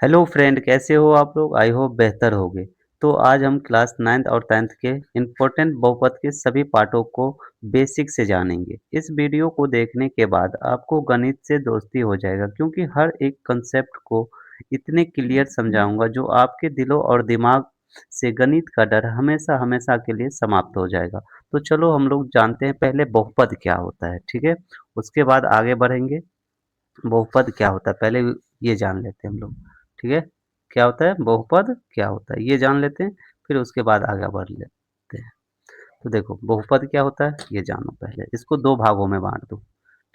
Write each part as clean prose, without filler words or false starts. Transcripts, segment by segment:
Hello friend, कैसे हो आप लोग? आई होप बेहतर होगे। तो आज हम क्लास 9th और 10th के इम्पोर्टेंट बहुपद के सभी पार्टों को बेसिक से जानेंगे। इस वीडियो को देखने के बाद आपको गणित से दोस्ती हो जाएगा, क्योंकि हर एक कंसेप्ट को इतने क्लियर समझाऊंगा जो आपके दिलों और दिमाग से गणित का डर हमेशा हमेशा के लिए समाप्त हो जाएगा। तो चलो हम लोग जानते हैं पहले बहुपद क्या होता है, ठीक है? उसके बाद आगे बढ़ेंगे। बहुपद क्या होता है पहले ये जान लेते हैं हम लोग, ठीक है? क्या होता है बहुपद, क्या होता है ये जान लेते हैं, फिर उसके बाद आगे बढ़ लेते हैं। तो देखो बहुपद क्या होता है ये जानो। पहले इसको दो भागों में बांट दो,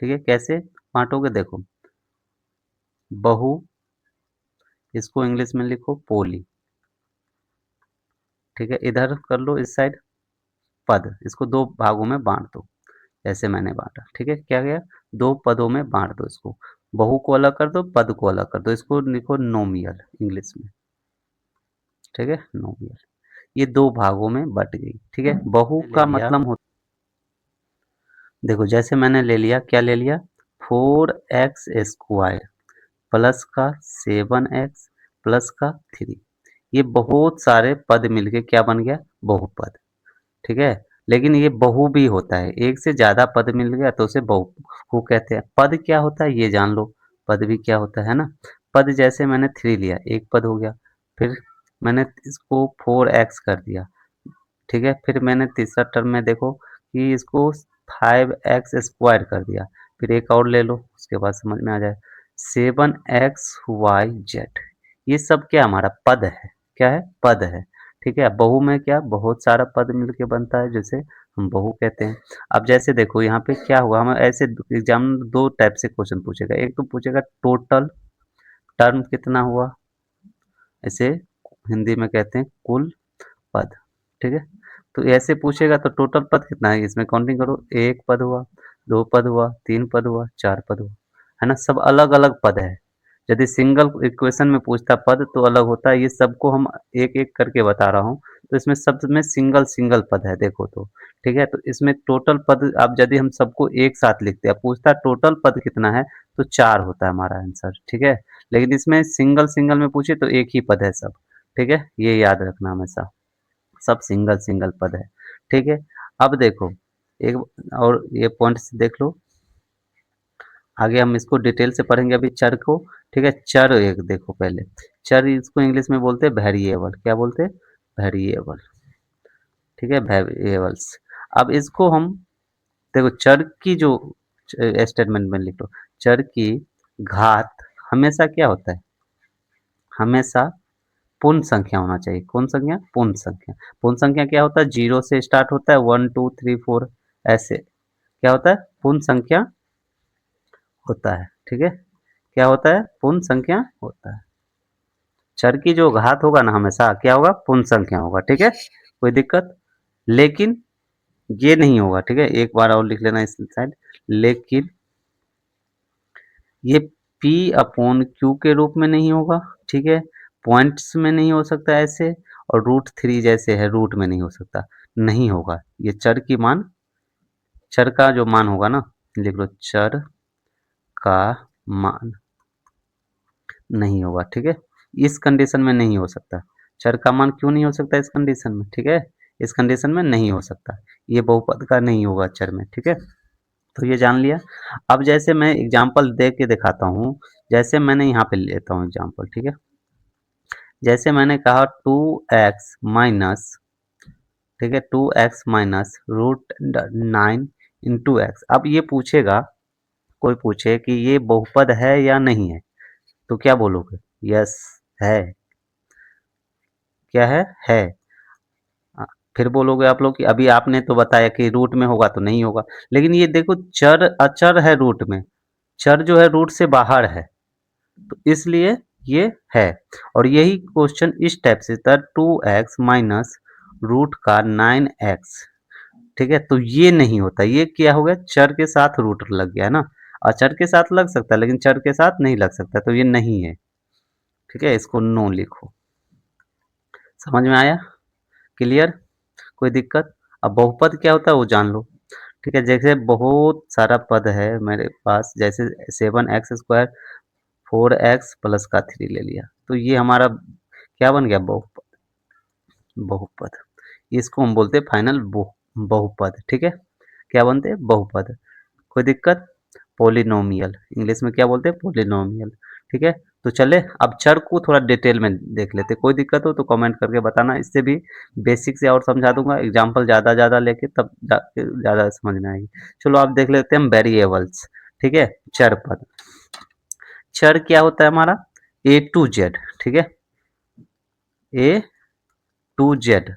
ठीक है? कैसे बांटोगे देखो। बहु, इसको इंग्लिश में लिखो पोली, ठीक है? इधर कर लो इस साइड पद, इसको दो भागों में बांट दो। ऐसे मैंने बांटा, ठीक है? क्या गया, दो पदों में बांट दो इसको। बहु को अलग कर दो, पद को अलग कर दो, इसको लिखो नोमियल इंग्लिश में, ठीक है? नोमियल। ये दो भागों में बट गई, ठीक है? बहु का मतलब होता, देखो जैसे मैंने ले लिया, क्या ले लिया, 4x² प्लस का 7x प्लस का 3। ये बहुत सारे पद मिलके क्या बन गया, बहुपद, ठीक है? लेकिन ये बहु भी होता है, एक से ज्यादा पद मिल गया तो उसे बहु कहते हैं। पद क्या होता है ये जान लो, पद भी क्या होता है ना। पद जैसे मैंने 3 लिया, एक पद हो गया। फिर मैंने इसको 4x कर दिया, ठीक है? फिर मैंने तीसरा टर्म में देखो कि इसको 5x² कर दिया। फिर एक और ले लो, उसके बाद समझ में आ जाए, 7xyz। ये सब क्या हमारा पद है, क्या है, पद है, ठीक है? बहु में क्या, बहुत सारा पद मिलके बनता है, जैसे हम बहु कहते हैं। अब जैसे देखो यहाँ पे क्या हुआ, हम ऐसे एग्जाम दो टाइप से क्वेश्चन पूछेगा। एक तो पूछेगा टोटल टर्म कितना हुआ, ऐसे हिंदी में कहते हैं कुल पद, ठीक है? तो ऐसे पूछेगा तो टोटल पद कितना है, इसमें काउंटिंग करो, एक पद हुआ, दो पद हुआ, तीन पद हुआ, चार पद हुआ, है ना? सब अलग अलग पद है। यदि सिंगल इक्वेशन में पूछता पद तो अलग होता है, ये सबको हम एक एक करके बता रहा हूँ। तो इसमें सब में सिंगल सिंगल पद है, देखो तो, ठीक है? तो इसमें टोटल पद, अब यदि हम सबको एक साथ लिखते हैं, पूछता टोटल पद कितना है, तो चार होता है हमारा आंसर, ठीक है? लेकिन इसमें सिंगल सिंगल में पूछे तो एक ही पद है सब, ठीक है? ये याद रखना हमेशा, सब सिंगल सिंगल पद है, ठीक है? अब देखो एक और ये पॉइंट्स देख लो, आगे हम इसको डिटेल से पढ़ेंगे अभी चर को, ठीक है? चर एक देखो पहले, चर इसको इंग्लिश में बोलते हैं वेरिएबल, क्या बोलते हैं, वेरिएबल, ठीक है? वेरिएबल्स। अब इसको हम देखो, चर की जो स्टेटमेंट में लिख लो, चर की घात हमेशा क्या होता है, हमेशा पूर्ण संख्या होना चाहिए। कौन संख्या, पूर्ण संख्या। पूर्ण संख्या क्या होता है, जीरो से स्टार्ट होता है, 1 2 3 4 ऐसे क्या होता है, पूर्ण संख्या होता है, ठीक है? क्या होता है, पूर्ण संख्या होता है। चर की जो घात होगा ना हमेशा क्या होगा, पूर्ण संख्या होगा, ठीक है? कोई दिक्कत, लेकिन ये नहीं होगा, ठीक है? एक बार और लिख लेना इस साइड, लेकिन ये P अपॉन Q के रूप में नहीं होगा, ठीक है? पॉइंट्स में नहीं हो सकता ऐसे, और √3 जैसे है रूट में नहीं हो सकता, नहीं होगा। ये चर की मान, चर का जो मान होगा ना, लिख लो, चर का मान नहीं होगा, ठीक है? इस कंडीशन में नहीं हो सकता। चर का मान क्यों नहीं हो सकता इस कंडीशन में, ठीक है? इस कंडीशन में नहीं हो सकता, ये बहुपद का नहीं होगा चर में, ठीक है? तो ये जान लिया। अब जैसे मैं एग्जांपल दे के दिखाता हूँ, जैसे मैंने यहाँ पे लेता हूँ एग्जांपल, ठीक है? जैसे मैंने कहा 2x माइनस, ठीक है, 2x - √9 इंटू एक्स। अब ये पूछेगा, कोई पूछे कि ये बहुपद है या नहीं है, तो क्या बोलोगे, यस है, क्या है। अ, फिर बोलोगे आप लोग कि अभी आपने तो बताया कि रूट में होगा तो नहीं होगा, लेकिन ये देखो चर अचर है रूट में, चर जो है रूट से बाहर है, तो इसलिए ये है। और यही क्वेश्चन इस टाइप से था, 2x माइनस रूट का 9x, ठीक है? तो ये नहीं होता, ये क्या हो गया, चर के साथ रूट लग गया ना। अचर के साथ लग सकता है लेकिन चर के साथ नहीं लग सकता, तो ये नहीं है, ठीक है? इसको नो लिखो। समझ में आया, क्लियर, कोई दिक्कत? अब बहुपद क्या होता है वो जान लो, ठीक है? जैसे बहुत सारा पद है मेरे पास, जैसे 7x² 4x प्लस का 3 ले लिया, तो ये हमारा क्या बन गया? बहुपद। बहुपद, इसको हम बोलते हैं फाइनल बहुपद। ठीक है, क्या बनते हैं? बहुपद। कोई दिक्कत? पॉलिनोमियल, इंग्लिश में क्या बोलते हैं? पॉलिनोमियल। ठीक है, तो चले अब चर को थोड़ा डिटेल में देख लेते हैं। कोई दिक्कत हो तो कमेंट करके बताना, इससे भी बेसिक से और समझा दूंगा, एग्जाम्पल ज़्यादा ज़्यादा लेके तब ज़्यादा समझ में आएगी। चलो आप देख लेते हैं वेरिएबल्स। ठीक है, चर पद। चर क्या होता है हमारा? ए टू जेड। ठीक है, ए टू जेड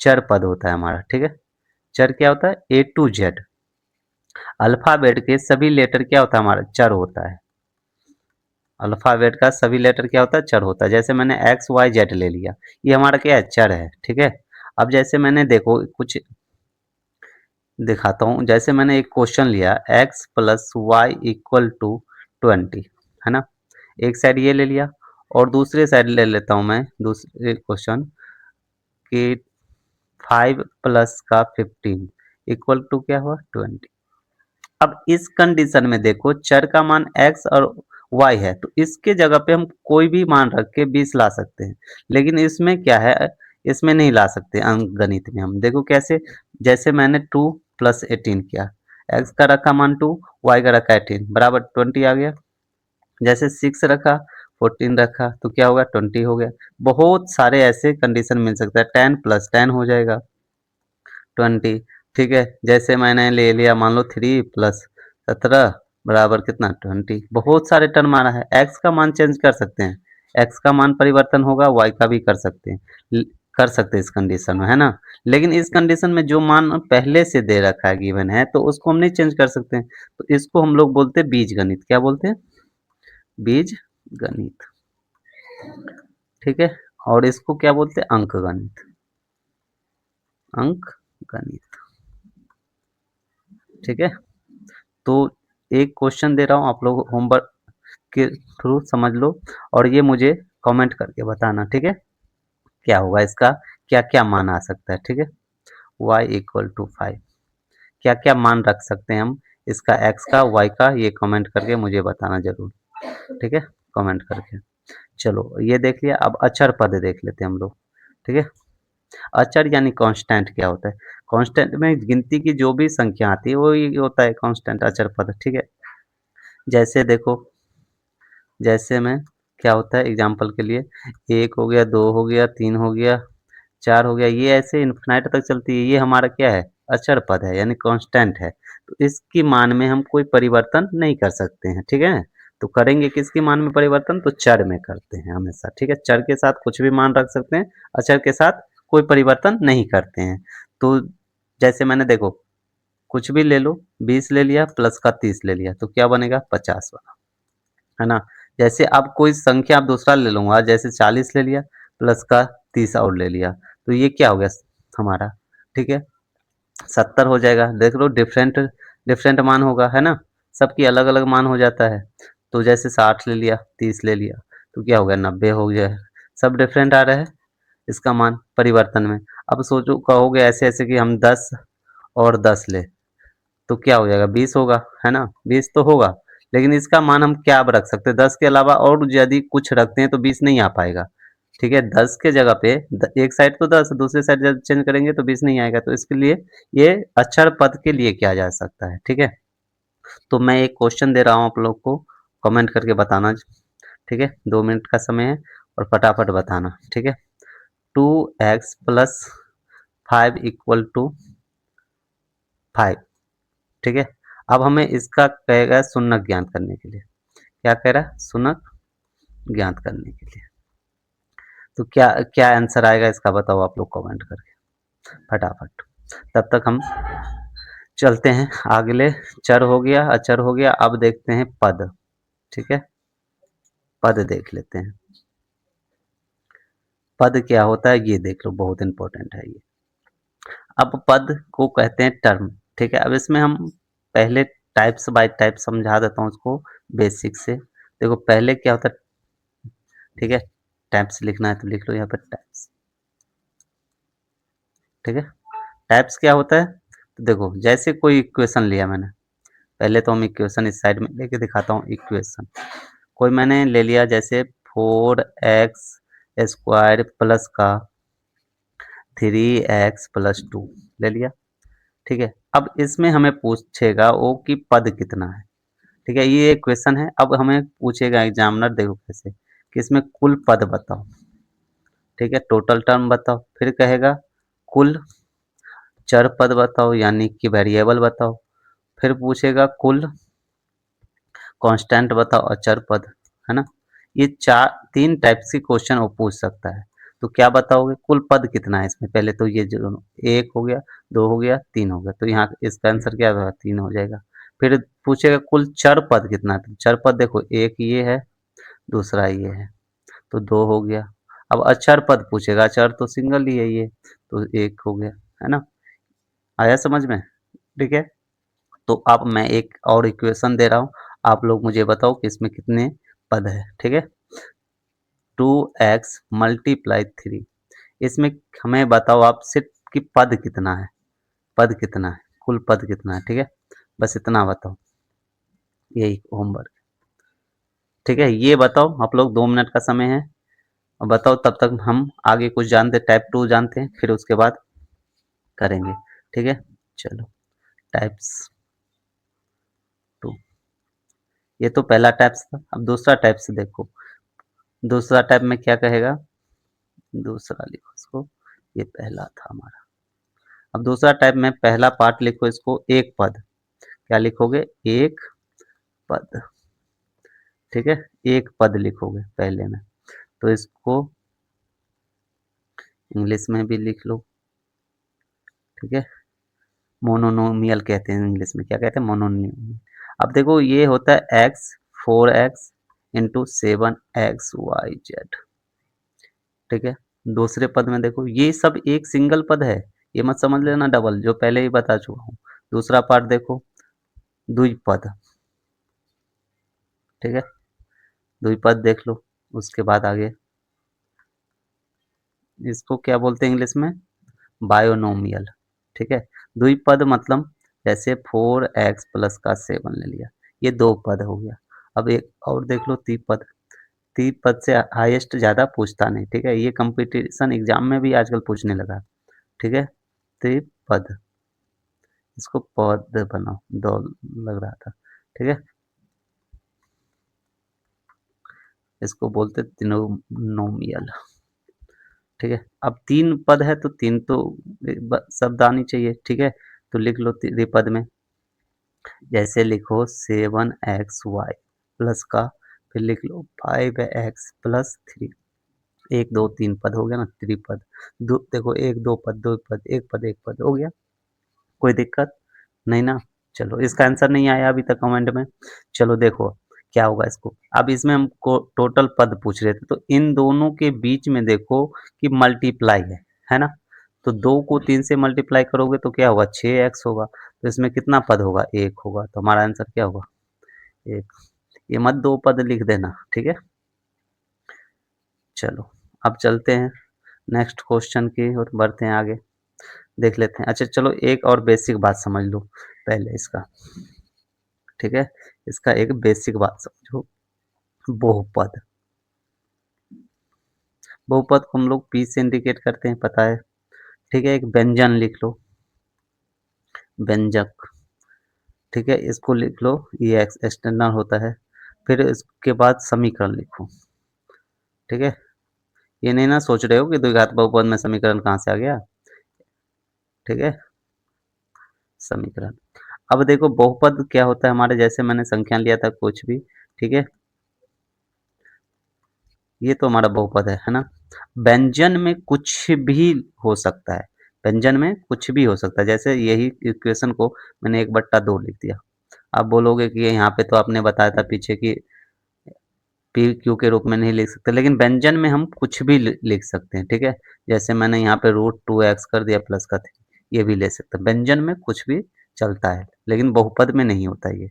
चर पद होता है हमारा। ठीक है, चर क्या होता है? ए टू जेड। अल्फाबेट के सभी लेटर क्या होता है हमारा? चर होता है। अल्फाबेट का सभी लेटर क्या होता है? चर होता है। जैसे मैंने एक्स वाई जेड ले लिया, ये हमारा क्या है? चर है। ठीक है, अब जैसे मैंने देखो कुछ दिखाता हूँ। जैसे मैंने एक क्वेश्चन लिया, X plus Y equal to 20, है ना? एक साइड ये ले लिया और दूसरे साइड ले लेता हूँ मैं दूसरे क्वेश्चन कि 5 प्लस का 15 इक्वल टू क्या हुआ? 20। अब इस कंडीशन में देखो चर का मान x और y है, तो इसके जगह पे हम कोई भी मान रख के 20 ला सकते हैं। लेकिन इसमें क्या है? इसमें नहीं ला सकते अंक गणित में हम। देखो कैसे? जैसे मैंने 2 प्लस 18 किया, x का रखा मान 2, y का रखा 18 बराबर 20 आ गया। जैसे 6 रखा, 14 रखा, तो क्या होगा? 20 हो गया। बहुत सारे ऐसे कंडीशन मिल सकता है। 10 प्लस 10 हो जाएगा 20। ठीक है, जैसे मैंने ले लिया मान लो 3 प्लस 17 बराबर कितना? 20। बहुत सारे टर्म आ रहा है। एक्स का मान चेंज कर सकते हैं, एक्स का मान परिवर्तन होगा, वाई का भी कर सकते हैं। कर सकते हैं इस कंडीशन में, है ना? लेकिन इस कंडीशन में जो मान पहले से दे रखा है, गिवन है, तो उसको हम नहीं चेंज कर सकते हैं। तो इसको हम लोग बोलते हैं बीज गणित। क्या बोलते हैं? बीज गणित। ठीक है, और इसको क्या बोलते हैं? अंक गणित। अंक गणित। ठीक है, तो एक क्वेश्चन दे रहा हूँ, आप लोग होमवर्क के थ्रू समझ लो और ये मुझे कमेंट करके बताना। ठीक है, क्या होगा इसका? क्या क्या मान आ सकता है? ठीक है, y इक्वल टू 5, क्या क्या मान रख सकते हैं हम इसका? x का, y का, ये कमेंट करके मुझे बताना जरूर। ठीक है, कमेंट करके। चलो ये देख लिया, अब अचर पद देख लेते हैं हम लोग। ठीक है, अचर यानी कांस्टेंट क्या होता है? कांस्टेंट में गिनती की जो भी संख्या आती है वो ही होता है कांस्टेंट, अचर पद। ठीक है, जैसे देखो, जैसे में क्या होता है एग्जाम्पल के लिए, 1 हो गया, 2 हो गया, 3 हो गया, 4 हो गया, ये ऐसे इन्फिनाइट तक चलती है। ये हमारा क्या है? अचर पद है, यानी कांस्टेंट है। तो इसकी मान में हम कोई परिवर्तन नहीं कर सकते हैं। ठीक है, तो करेंगे किसकी मान में परिवर्तन? तो चर में करते हैं हमेशा। ठीक है, चर के साथ कुछ भी मान रख सकते हैं, अचर के साथ कोई परिवर्तन नहीं करते हैं। तो जैसे मैंने देखो कुछ भी ले लो, 20 ले लिया प्लस का 30 ले लिया, तो क्या बनेगा? 50 बना, है ना? जैसे अब कोई संख्या आप दूसरा ले लूँगा, जैसे 40 ले लिया प्लस का 30 और ले लिया, तो ये क्या हो गया हमारा? ठीक है, 70 हो जाएगा। देख लो डिफरेंट डिफरेंट मान होगा, है ना? सबकी अलग-अलग मान हो जाता है। तो जैसे 60 ले लिया, 30 ले लिया, तो क्या हो गया? 90 हो गया। सब डिफरेंट आ रहा है इसका मान परिवर्तन में। अब सोचो कहोगे ऐसे-ऐसे कि हम 10 और 10 ले, तो क्या हो जाएगा? 20 होगा, है ना? 20 तो होगा, लेकिन इसका मान हम क्या अब रख सकते हैं? 10 के अलावा और यदि कुछ रखते हैं तो 20 नहीं आ पाएगा। ठीक है, 10 के जगह पे एक साइड तो 10, दूसरे साइड जब चेंज करेंगे तो 20 नहीं आएगा। तो इसके लिए ये अक्षर पद के लिए किया जा सकता है। ठीक है, तो मैं एक क्वेश्चन दे रहा हूँ आप लोग को, कमेंट करके बताना। ठीक है, 2 मिनट का समय है और फटाफट बताना। ठीक है, 2x प्लस 5 इक्वल टू 5। ठीक है, अब हमें इसका कहेगा शून्य ज्ञात करने के लिए। क्या कह रहा है? शून्य ज्ञात करने के लिए। तो क्या क्या आंसर आएगा इसका? बताओ आप लोग कमेंट करके फटाफट। तब तक हम चलते हैं अगले। चर हो गया, अचर हो गया, अब देखते हैं पद। ठीक है, पद देख लेते हैं। पद क्या होता है ये देख लो, बहुत इंपॉर्टेंट है ये। अब पद को कहते हैं टर्म। ठीक है, अब इसमें हम पहले टाइप्स बाय टाइप समझा देता हूँ उसको बेसिक से। देखो पहले क्या होता है? ठीक है, टाइप्स लिखना है तो लिख लो यहाँ पर टाइप्स। ठीक है, टाइप्स क्या होता है? तो देखो जैसे कोई इक्वेशन लिया मैंने, पहले तो हम इक्वेशन इस साइड में लेके दिखाता हूँ। इक्वेशन कोई मैंने ले लिया, जैसे 4x² प्लस का 3x+2 ले लिया। ठीक है, अब इसमें हमें पूछेगा वो कि पद कितना है। ठीक है, ये एक क्वेश्चन है। अब हमें पूछेगा एग्जामिनर, देखो कैसे कि इसमें कुल पद बताओ। ठीक है, टोटल टर्म बताओ, फिर कहेगा कुल चर पद बताओ यानी कि वेरिएबल बताओ, फिर पूछेगा कुल कांस्टेंट बताओ अचर पद, है ना। ये चार तीन टाइप्स के क्वेश्चन वो पूछ सकता है। तो क्या बताओगे, कुल पद कितना है इसमें, पहले तो ये जो एक हो गया, दो हो गया, तीन हो गया, तो यहाँ इसका आंसर क्या होगा, तीन हो जाएगा। फिर पूछेगा कुल चर पद कितना है, तो चर पद देखो एक ये है, दूसरा ये है, तो दो हो गया। अब अचर पद पूछेगा, अचर तो सिंगल ही है ये, तो एक हो गया, है ना। आया समझ में। ठीक है, तो अब मैं एक और इक्वेशन दे रहा हूँ, आप लोग मुझे बताओ कि इसमें कितने पद है। ठीक है, 2x मल्टीप्लाई 3, इसमें हमें बताओ आप सिर्फ कि पद कितना है, पद कितना है, कुल पद कितना है। ठीक है, बस इतना बताओ, यही होमवर्क। ठीक है, ये बताओ आप लोग, 2 मिनट का समय है, और बताओ तब तक हम आगे कुछ जानते, टाइप 2 जानते हैं, फिर उसके बाद करेंगे। ठीक है, चलो टाइप्स 2, ये तो पहला टाइप्स था। अब दूसरा टाइप्स देखो, दूसरा टाइप में क्या कहेगा, दूसरा लिखो इसको, ये पहला था हमारा। अब दूसरा टाइप में पहला पार्ट लिखो इसको एक पद, क्या लिखोगे, एक पद। ठीक है, एक पद लिखोगे पहले में, तो इसको इंग्लिश में भी लिख लो। ठीक है, मोनोनोमियल कहते हैं इंग्लिश में, क्या कहते हैं, मोनोनोमियल। अब देखो ये होता है x 4x इंटू 7xyz। ठीक है, दूसरे पद में देखो ये सब एक सिंगल पद है, ये मत समझ लेना डबल, जो पहले ही बता चुका हूँ। दूसरा पार्ट देखो द्विपद। ठीक है, द्विपद देख लो, उसके बाद आगे इसको क्या बोलते हैं इंग्लिश में, बायोनोमियल। ठीक है, द्विपद मतलब जैसे 4x प्लस का 7 ले लिया, ये दो पद हो गया। अब एक और देख लो त्रिपद, त्रिपद से हाईएस्ट ज्यादा पूछता नहीं। ठीक है, ये कंपटीशन एग्जाम में भी आजकल पूछने लगा। ठीक है, त्रिपद, इसको पद बनाओ, दो लग रहा था। ठीक है, इसको बोलते त्रिनोमियल। ठीक है, अब तीन पद है तो तीन तो शब्द आनी चाहिए। ठीक है, तो लिख लो त्रिपद में, जैसे लिखो 7xy प्लस का, फिर लिख लो 5x+3, एक दो तीन पद हो गया ना त्रिपद। दो देखो, एक दो पद, दो पद, एक पद हो गया, कोई दिक्कत नहीं ना। चलो इसका आंसर नहीं आया अभी तक कमेंट में, चलो देखो क्या होगा इसको। अब इसमें हमको टोटल पद पूछ रहे थे, तो इन दोनों के बीच में देखो कि मल्टीप्लाई है ना। तो 2 को 3 से मल्टीप्लाई करोगे तो क्या होगा, 6x होगा, तो इसमें कितना पद होगा, एक होगा, तो हमारा आंसर क्या होगा, एक। ये मत दो पद लिख देना। ठीक है, चलो अब चलते हैं नेक्स्ट क्वेश्चन की और बढ़ते हैं आगे, देख लेते हैं। अच्छा चलो एक और बेसिक बात समझ लो पहले इसका। ठीक है, इसका एक बेसिक बात समझो, बहुपद। बहुपद को हम लोग पी से इंडिकेट करते हैं, पता है। ठीक है, एक व्यंजन लिख लो, व्यंजक। ठीक है, इसको लिख लो, ये एक्सटर्नल होता है। फिर इसके बाद समीकरण लिखो। ठीक है, ये नहीं ना सोच रहे हो कि द्विघात बहुपद में समीकरण कहाँ से आ गया। ठीक है, समीकरण। अब देखो बहुपद क्या होता है हमारे, जैसे मैंने संख्या लिया था कुछ भी। ठीक है, ये तो हमारा बहुपद है ना। व्यंजन में कुछ भी हो सकता है, व्यंजन में कुछ भी हो सकता है, जैसे यही इक्वेशन को मैंने 1/2 लिख दिया। आप बोलोगे कि यहाँ पे तो आपने बताया था पीछे कि पी क्यू के रूप में नहीं लिख सकते, लेकिन व्यंजन में हम कुछ भी लिख सकते हैं। ठीक है, जैसे मैंने यहाँ पे √2x कर दिया प्लस का 3, ये भी ले सकते हैं, व्यंजन में कुछ भी चलता है, लेकिन बहुपद में नहीं होता ये।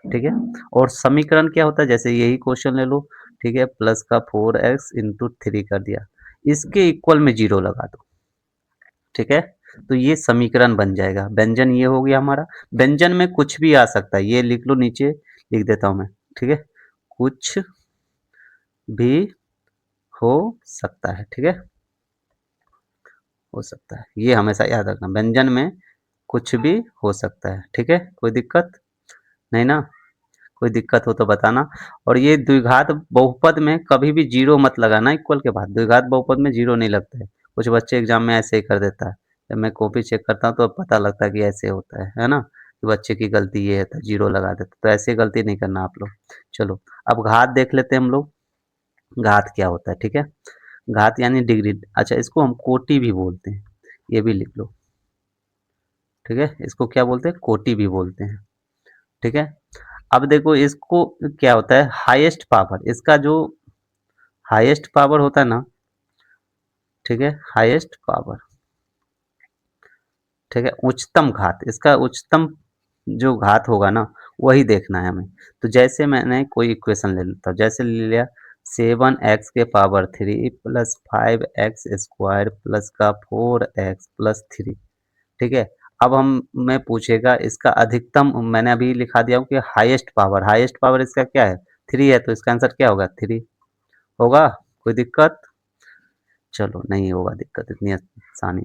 ठीक है, और समीकरण क्या होता है, जैसे यही क्वेश्चन ले लो। ठीक है, प्लस का 4x × 3 कर दिया, इसके इक्वल में 0 लगा दो। ठीक है, तो ये समीकरण बन जाएगा। व्यंजन ये हो गया हमारा, व्यंजन में कुछ भी आ सकता है, ये लिख लो, नीचे लिख देता हूं मैं। ठीक है, कुछ भी हो सकता है, ठीक है, हो सकता है, ये हमेशा याद रखना, व्यंजन में कुछ भी हो सकता है, ठीक है, कोई दिक्कत नहीं ना? कोई दिक्कत हो तो बताना। और ये द्विघात बहुपद में कभी भी जीरो मत लगाना इक्वल के बाद, द्विघात बहुपद में जीरो नहीं लगता है, कुछ बच्चे एग्जाम में ऐसे ही कर देता है, जब मैं कॉपी चेक करता हूँ तो पता लगता है कि ऐसे होता है ना, कि बच्चे की गलती ये है तो जीरो लगा देता, तो ऐसे गलती नहीं करना आप लोग। चलो अब घात देख लेते हैं हम लोग, घात क्या होता है, ठीक है, घात यानी डिग्री, अच्छा इसको हम कोटि भी बोलते हैं, ये भी लिख लो, ठीक है, इसको क्या बोलते हैं, कोटि भी बोलते हैं, ठीक है। अब देखो इसको क्या होता है, हाईएस्ट पावर, इसका जो हाईएस्ट पावर होता है ना, ठीक है, हाईएस्ट पावर, ठीक है, उच्चतम घात, इसका उच्चतम जो घात होगा ना वही देखना है हमें। तो जैसे मैंने कोई इक्वेशन ले लेता हूँ, जैसे ले लिया 7x³ प्लस 5x² प्लस का 4x+3, ठीक है। अब हम मैं पूछेगा इसका अधिकतम, मैंने अभी लिखा दिया हूँ कि हाईएस्ट पावर इसका क्या है, 3 है, तो इसका आंसर क्या होगा, 3 होगा, कोई दिक्कत, चलो नहीं होगा दिक्कत, इतनी आसानी,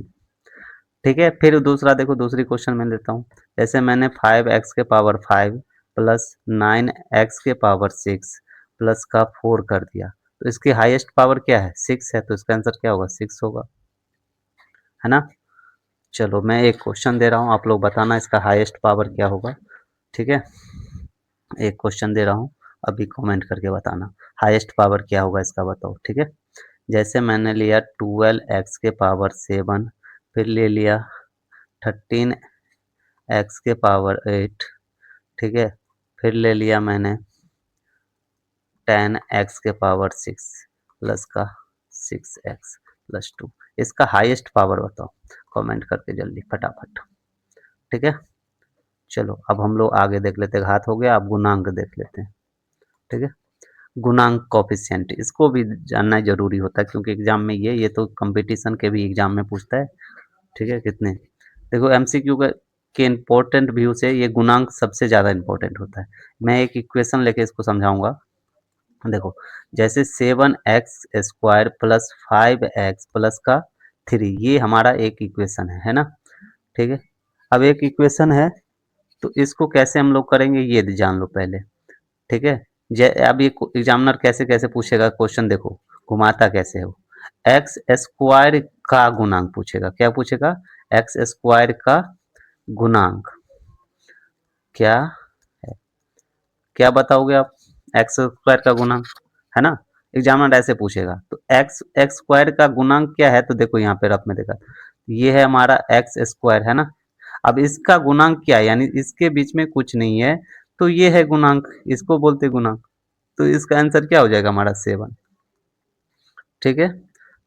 ठीक है। फिर दूसरा देखो, दूसरी क्वेश्चन मैं लेता हूँ, जैसे मैंने 5x⁵ प्लस 9x⁶ प्लस का 4 कर दिया, तो इसकी हाईएस्ट पावर क्या है, 6 है, तो इसका आंसर क्या होगा, 6 होगा, है ना। चलो मैं एक क्वेश्चन दे रहा हूँ, आप लोग बताना इसका हाईएस्ट पावर क्या होगा, ठीक है, एक क्वेश्चन दे रहा हूँ, अभी कमेंट करके बताना हाईएस्ट पावर क्या होगा इसका, बताओ, ठीक है। जैसे मैंने लिया 12x⁷, फिर ले लिया 13x⁸, ठीक है, फिर ले लिया मैंने 10x⁶ प्लस का 6x+2, इसका हाईएस्ट पावर बताओ, कमेंट करके जल्दी फटाफट, ठीक है। चलो अब हम लोग आगे देख लेते हैं, घात हो गया, अब गुणांक देख लेते हैं, ठीक है, गुणांक कोफिशिएंट, इसको भी जानना जरूरी होता है, क्योंकि एग्जाम में ये तो कंपटीशन के भी एग्जाम में पूछता है, ठीक है, कितने, देखो एमसीक्यू के इम्पोर्टेंट व्यू से ये गुणांक सबसे ज़्यादा इम्पोर्टेंट होता है। मैं एक इक्वेशन लेके इसको समझाऊंगा, देखो जैसे 7x² प्लस 5x प्लस का 3, ये हमारा एक इक्वेशन है ना, ठीक है। अब एक इक्वेशन है, तो इसको कैसे हम लोग करेंगे ये जान लो पहले, ठीक है। अब ये एग्जामिनर कैसे कैसे पूछेगा क्वेश्चन, देखो घुमाता कैसे हो, x² का गुणांक पूछेगा, क्या पूछेगा, x² का गुणांक क्या है, क्या बताओगे आप, x² का गुणांक, है ना, एग्जामिनर ऐसे पूछेगा, तो x² का गुणांक क्या है, तो देखो यहाँ पे रफ में देखा, ये है हमारा x², है ना, अब इसका गुणांक क्या है, यानी इसके बीच में कुछ नहीं है, तो ये है गुणांक, इसको बोलते गुणांक, तो इसका आंसर क्या हो जाएगा हमारा 7, ठीक है।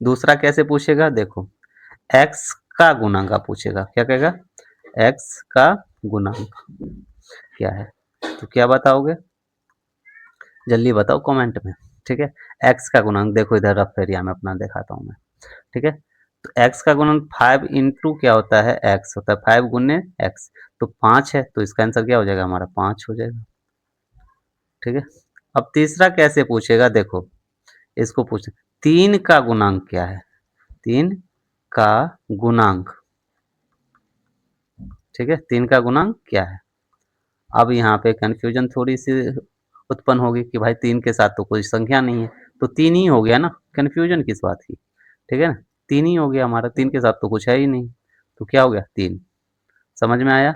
दूसरा कैसे पूछेगा, देखो x का गुणांक आप पूछेगा, क्या कहेगा, x का गुणांक क्या है, तो क्या बताओगे, जल्दी बताओ कमेंट में, ठीक है। x का गुणांक देखो, इधर रफ एरिया में अपना दिखाता हूँ मैं, ठीक है, तो x का गुणन 5 इंटू क्या होता है, x होता है, 5 गुने x, तो 5 है, तो इसका आंसर क्या हो जाएगा हमारा, 5 हो जाएगा, ठीक है। अब तीसरा कैसे पूछेगा, देखो इसको पूछ, 3 का गुणांक क्या है, 3 का गुणांक, ठीक है, 3 का गुणांक क्या है। अब यहाँ पे कंफ्यूजन थोड़ी सी उत्पन्न होगी कि भाई 3 के साथ तो कोई संख्या नहीं है, तो 3 ही हो गया ना, कंफ्यूजन किस बात की, ठीक है ना, 3 ही हो गया हमारा, 3 के साथ तो कुछ है ही नहीं, तो क्या हो गया 3, समझ में आया।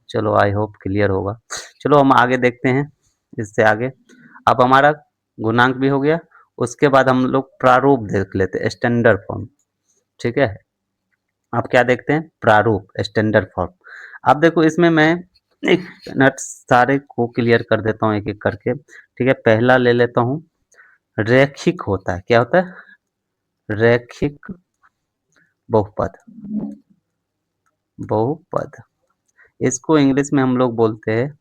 चलो आई होप क्लियर होगा। चलो हम आगे देखते हैं, इससे आगे, अब हमारा गुणांक भी हो गया, उसके बाद हम लोग प्रारूप देख लेते हैं, स्टैंडर्ड फॉर्म, ठीक है। अब क्या देखते हैं, प्रारूप स्टैंडर्ड फॉर्म। अब देखो इसमें मैं एक मिनट सारे को क्लियर कर देता हूँ एक एक करके, ठीक है। पहला ले लेता हूँ, रैखिक होता है, क्या होता है, रैखिक बहुपद, बहुपद, इसको इंग्लिश में हम लोग बोलते हैं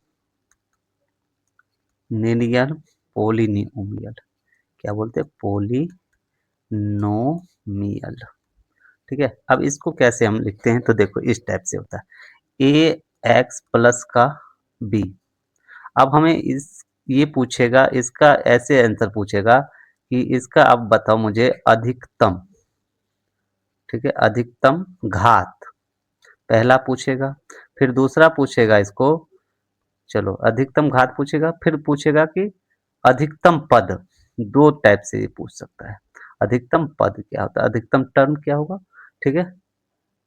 लीनियर पोलिनोमियल, क्या बोलते हैं, पोलिनोमियल, ठीक है। अब इसको कैसे हम लिखते हैं, तो देखो इस टाइप से होता है, ए एक्स प्लस का बी, अब हमें इस ये पूछेगा, इसका ऐसे आंसर पूछेगा कि इसका अब बताओ मुझे अधिकतम, ठीक है, अधिकतम घात पहला पूछेगा, फिर दूसरा पूछेगा इसको, चलो अधिकतम घात पूछेगा, फिर पूछेगा कि अधिकतम पद, 2 टाइप से ये पूछ सकता है। अधिकतम पद क्या होता है? अधिकतम टर्म क्या होगा? ठीक है?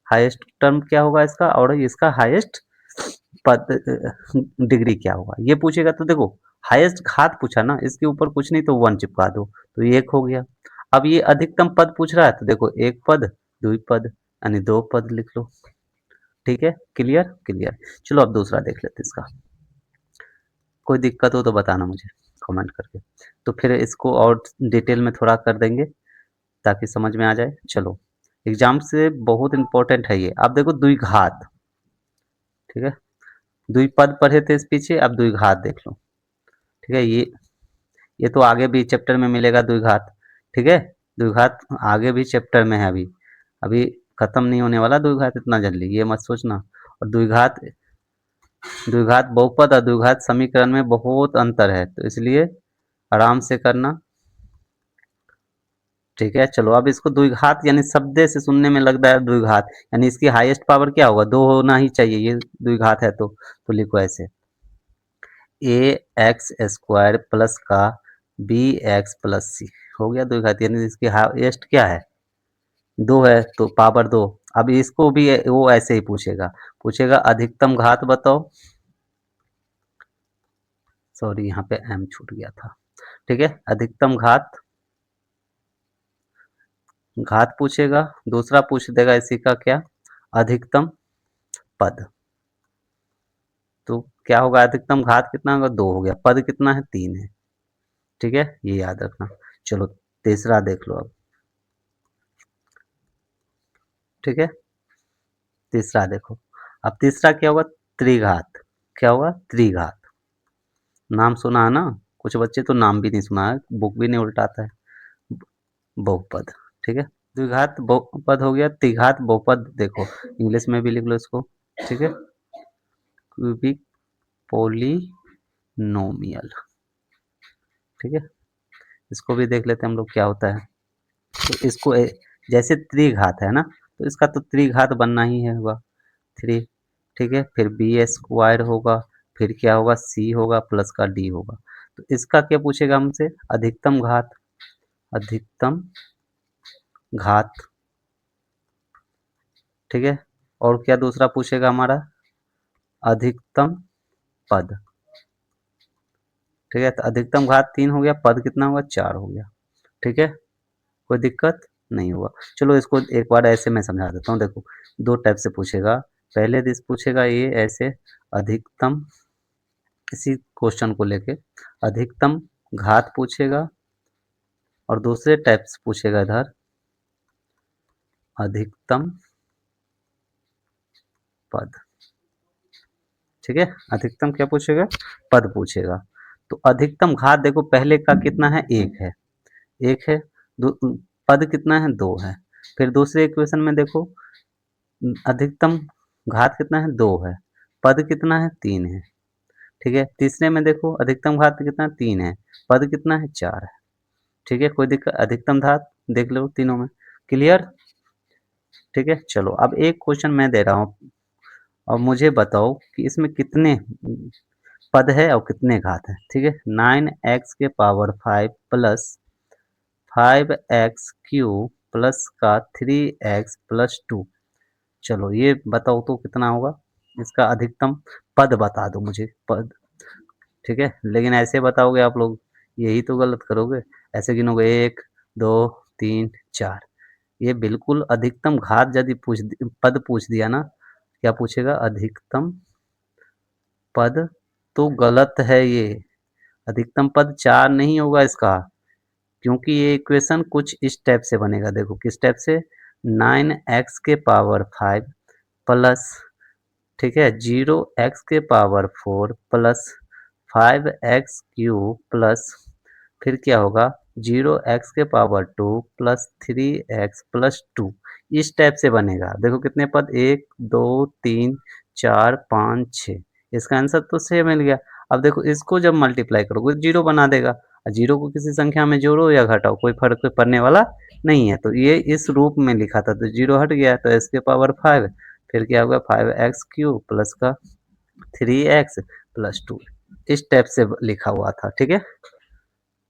हाईएस्ट टर्म क्या होगा इसका और इसका हाईएस्ट पद डिग्री क्या होगा? ये पूछेगा तो देखो हाईएस्ट घात पूछा ना, इसके ऊपर कुछ नहीं तो 1 चिपका दो, तो ये 1 हो गया। अब ये अधिकतम पद पूछ रहा है तो देखो 1 पद, 2 पद यानी 2 पद लिख लो। ठीक है? क्लियर? क्लियर। चलो अब दूसरा देख लेते हैं इसका। कोई दिक्कत हो तो बताना मुझे कमेंट करके। तो फिर इसको और डिटेल में थोड़ा कर देंगे ताकि समझ में आ जाए। चलो, एग्ज़ाम से बहुत इम्पोर्टेंट है ये। अब देखो द्विघात, ठीक है? द्विपद पढ़े थे इस पीछे, अब द्विघात देख लो। ठीक है? ये तो आगे भी चैप्टर में मिलेगा द्विघात, ठीक है? द्विघात आगे भी चैप्टर में है अभी। अभी खत्म नहीं होने वाला द्विघात इतना जल्दी, ये मत सोचना। और द्विघात द्विघात बहुपद और द्विघात समीकरण में बहुत अंतर है, तो इसलिए आराम से करना। ठीक है, चलो अब इसको द्विघात यानी शब्द से सुनने में लगता है द्विघात यानी इसकी हाईएस्ट पावर क्या होगा? 2 होना ही चाहिए, ये द्विघात है तो लिखो ऐसे ए एक्स स्क्वायर प्लस का बी एक्स प्लस सी हो गया द्विघात, यानी इसकी हाईएस्ट क्या है? 2 है तो पावर 2। अब इसको भी वो ऐसे ही पूछेगा, पूछेगा अधिकतम घात बताओ। सॉरी यहाँ पे एम छूट गया था। ठीक है, अधिकतम घात, घात पूछेगा, दूसरा पूछ देगा इसी का क्या? अधिकतम पद। तो क्या होगा? अधिकतम घात कितना होगा? 2 हो गया, पद कितना है? 3 है। ठीक है, ये याद रखना। चलो तीसरा देख लो अब। ठीक है, तीसरा देखो। अब तीसरा क्या होगा? त्रिघात। क्या होगा? त्रिघात। नाम सुना है ना? कुछ बच्चे तो नाम भी नहीं सुना है, बुक भी नहीं उल्टाता है। बहुपद। ठीक है, द्विघात बहुपद हो गया, त्रिघात बहुपद देखो इंग्लिश में भी लिख लो इसको। ठीक है, क्यूबिक पोलिनोमियल। ठीक है, इसको भी देख लेते हैं हम लोग क्या होता है। तो इसको जैसे त्रिघात है ना, तो इसका तो त्रिघात बनना ही है होगा 3। ठीक है, फिर बी स्क्वायर होगा, फिर क्या होगा? सी होगा प्लस का डी होगा। तो इसका क्या पूछेगा हमसे? अधिकतम घात, अधिकतम घात। ठीक है, और क्या दूसरा पूछेगा हमारा? अधिकतम पद। ठीक है, तो अधिकतम घात 3 हो गया, पद कितना होगा? 4 हो गया। ठीक है, कोई दिक्कत नहीं हुआ। चलो इसको एक बार ऐसे मैं समझा देता हूँ, देखो 2 टाइप से पूछेगा। पहले दिस पूछेगा ये ऐसे, अधिकतम, इसी क्वेश्चन को लेके अधिकतम घात पूछेगा, और दूसरे टाइप से पूछेगा इधर अधिकतम पद। ठीक है, अधिकतम क्या पूछेगा? पद पूछेगा। तो अधिकतम घात देखो पहले का कितना है? 1 है, 1 है। पद कितना है? 2 है। फिर दूसरे इक्वेशन में देखो अधिकतम घात कितना है? 2 है, पद कितना है? 3 है। ठीक है, तीसरे में देखो अधिकतम घात कितना? 3 है, पद कितना है? 4 है। ठीक है, कोई दिक्कत? अधिकतम घात देख लो तीनों में। क्लियर? ठीक है, चलो अब एक क्वेश्चन मैं दे रहा हूँ और मुझे बताओ कि इसमें कितने पद है और कितने घात है। ठीक है, 9x के पावर 5 प्लस 5x³ प्लस का 3x प्लस 2। चलो ये बताओ तो कितना होगा? इसका अधिकतम पद बता दो मुझे, पद। ठीक है, लेकिन ऐसे बताओगे आप लोग, यही तो गलत करोगे। ऐसे गिनोगे 1 2 3 4। ये बिल्कुल अधिकतम घात यदि पद पूछ दिया ना, क्या पूछेगा? अधिकतम पद, तो गलत है ये। अधिकतम पद 4 नहीं होगा इसका, क्योंकि ये इक्वेशन कुछ इस टाइप से बनेगा। देखो किस टाइप से? 9x के पावर 5 प्लस, ठीक है, 0x के पावर 4 प्लस 5x³ प्लस, फिर क्या होगा? 0x के पावर 2 प्लस 3x प्लस 2। इस टाइप से बनेगा। देखो कितने पद? 1 2 3 4 5 6। इसका आंसर तो 6 मिल गया। अब देखो इसको जब मल्टीप्लाई करोगे 0 बना देगा। जीरो को किसी संख्या में जोड़ो या घटाओ कोई फर्क पड़ने वाला नहीं है। तो ये इस रूप में लिखा था, तो जीरो हट गया तो एक्स के पावर 5, फिर क्या होगा 5x³ प्लस का 3x प्लस 2, इस टाइप से लिखा हुआ था। ठीक है,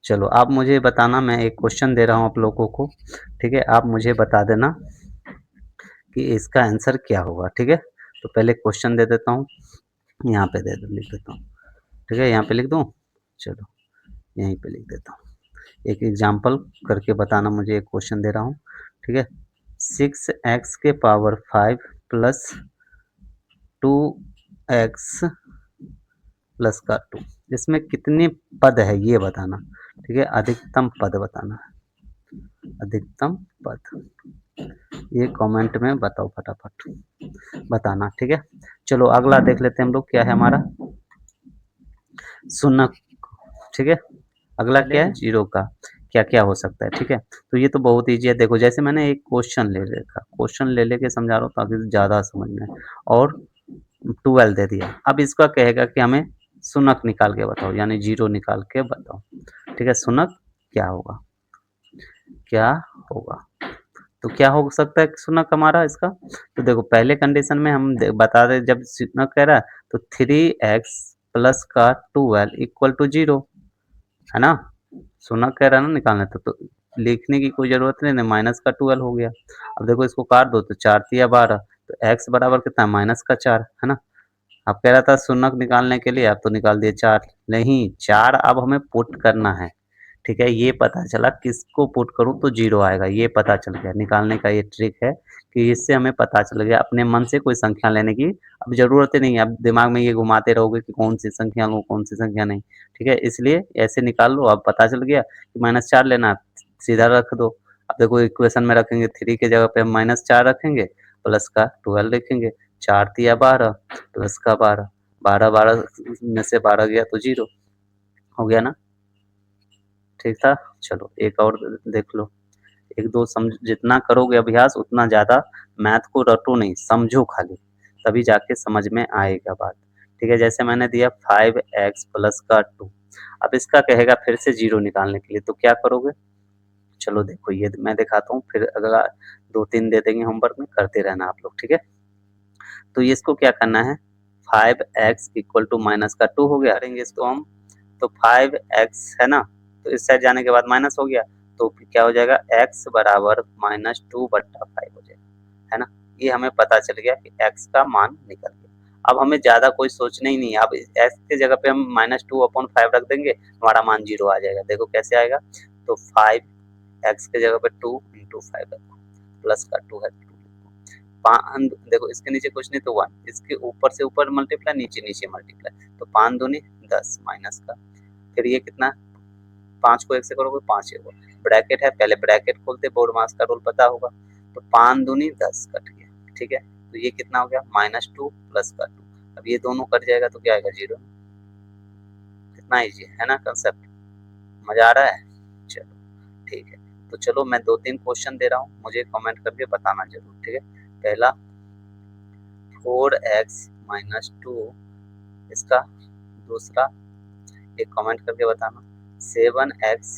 चलो आप मुझे बताना, मैं एक क्वेश्चन दे रहा हूँ आप लोगों को। ठीक है, आप मुझे बता देना कि इसका आंसर क्या होगा। ठीक है, तो पहले क्वेश्चन दे देता हूँ, यहाँ पे लिख देता हूँ। ठीक है, यहाँ पे लिख दूँ, चलो यहीं पे लिख देता हूँ। एक एग्जाम्पल करके बताना मुझे, एक क्वेश्चन दे रहा हूँ। ठीक है, 6x के पावर 5 प्लस 2x प्लस का 2, इसमें कितने पद है ये बताना। ठीक है, अधिकतम पद बताना है, अधिकतम पद, ये कमेंट में बताओ फटाफट बताना। ठीक है, चलो अगला देख लेते हैं हम लोग, क्या है हमारा शून्य। ठीक है, अगला क्या है जीरो का क्या क्या हो सकता है। ठीक है, तो ये तो बहुत ईजी है। देखो जैसे मैंने एक क्वेश्चन ले रखा, क्वेश्चन ले लेके समझा रहा हूँ ताकि ज़्यादा समझ में आए, और 12 दे दिया। अब इसका कहेगा कि हमें शून्य निकाल के बताओ, यानी जीरो निकाल के बताओ। ठीक है, शून्य क्या होगा, क्या होगा, तो क्या हो सकता है शून्य हमारा इसका। तो देखो पहले कंडीशन में हम बता दें, जब शून्य कह रहा है तो 3x प्लस का 12 इक्वल टू जीरो, है ना। शून्य कह रहा है ना निकालना, तो लिखने की कोई जरूरत नहीं है, माइनस का 12 हो गया। अब देखो इसको काट दो तो 4 तिया 12, तो x बराबर कितना है माइनस का 4, है ना। अब कह रहा था शून्य निकालने के लिए, आप तो निकाल दिए 4, नहीं 4 अब हमें पुट करना है। ठीक है, ये पता चला किसको पुट करूँ तो जीरो आएगा, ये पता चल गया। निकालने का ये ट्रिक है कि इससे हमें पता चल गया, अपने मन से कोई संख्या लेने की अब ज़रूरत ही नहीं है। अब दिमाग में ये घुमाते रहोगे कि कौन सी संख्या लूँ, कौन सी संख्या नहीं। ठीक है, इसलिए ऐसे निकाल लो, अब पता चल गया कि -4 लेना है, सीधा रख दो। अब देखो इक्वेशन में रखेंगे 3 की जगह पे हम -4 रखेंगे, प्लस का 12 लिखेंगे, 4 तिया 12 प्लस का 12, 12 में से 12 गया तो जीरो हो गया ना। ठीक था, चलो एक और देख लो। एक दो समझ, जितना करोगे अभ्यास उतना ज़्यादा मैथ को रटो नहीं, समझो खाली, तभी जाके समझ में आएगा बात। ठीक है, जैसे मैंने दिया 5x प्लस का 2, अब इसका कहेगा फिर से जीरो निकालने के लिए, तो क्या करोगे। चलो देखो ये मैं दिखाता हूँ, फिर अगला 2-3 दे देंगे होमवर्क में, करते रहना आप लोग। ठीक है, तो ये इसको क्या करना है, 5x इक्वल टू माइनस का 2 हो गया, करेंगे इसको हम, तो 5x है ना, तो इस साइड जाने के बाद माइनस हो गया, तो फिर क्या हो जाएगा x बराबर -2/5 हो जाएगा, है ना। ये हमें पता चल गया कि x का मान निकल गया। अब हमें ज़्यादा कोई सोचना ही नहीं है, अब x की जगह पे हम -2/5 रख देंगे, हमारा मान 0 आ जाएगा। देखो कैसे आएगा, तो 5x की जगह पे 2 × 5 रखो, प्लस का 2 है, देखो इसके नीचे कुछ नहीं तो 1, इसके ऊपर से ऊपर मल्टीप्लाई, नीचे नीचे मल्टीप्लाई, तो 5 दूनी 10 माइनस का, फिर ये कितना, 5 को 1 से करोगे 5 होगा, ब्रैकेट है, पहले ब्रैकेट खोलते, बोर्ड मास का रूल पता होगा, तो 5 दूनी 10 कट गया। ठीक है, तो ये कितना हो गया -2 प्लस का 2, अब ये दोनों कट जाएगा तो क्या आएगा 0। कितना ईजी है ना कंसेप्ट, मजा आ रहा है। चलो ठीक है, तो चलो मैं 2-3 क्वेश्चन दे रहा हूँ, मुझे कमेंट करके बताना जरूर। ठीक है, पहला 4x माइनस 2, इसका दूसरा एक कमेंट करके बताना, 7x,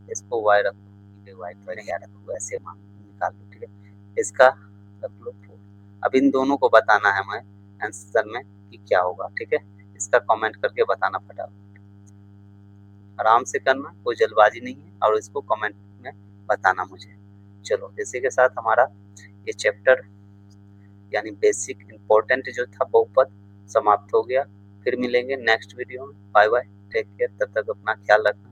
इसको y रख दो, y तो क्या रखो ऐसे मान निकाल लो। ठीक है, इसका रख लो 4, अब इन दोनों को बताना है हमें आंसर में कि क्या होगा। ठीक है, इसका कमेंट करके बताना फटाफट, आराम से करना, कोई जल्दबाजी नहीं है, और इसको कमेंट में बताना मुझे। चलो इसी के साथ हमारा ये चैप्टर यानी बेसिक इम्पोर्टेंट जो था बहुपद समाप्त हो गया। फिर मिलेंगे नेक्स्ट वीडियो में, बाय बाय, टेक केयर, तब तक अपना ख्याल रखना।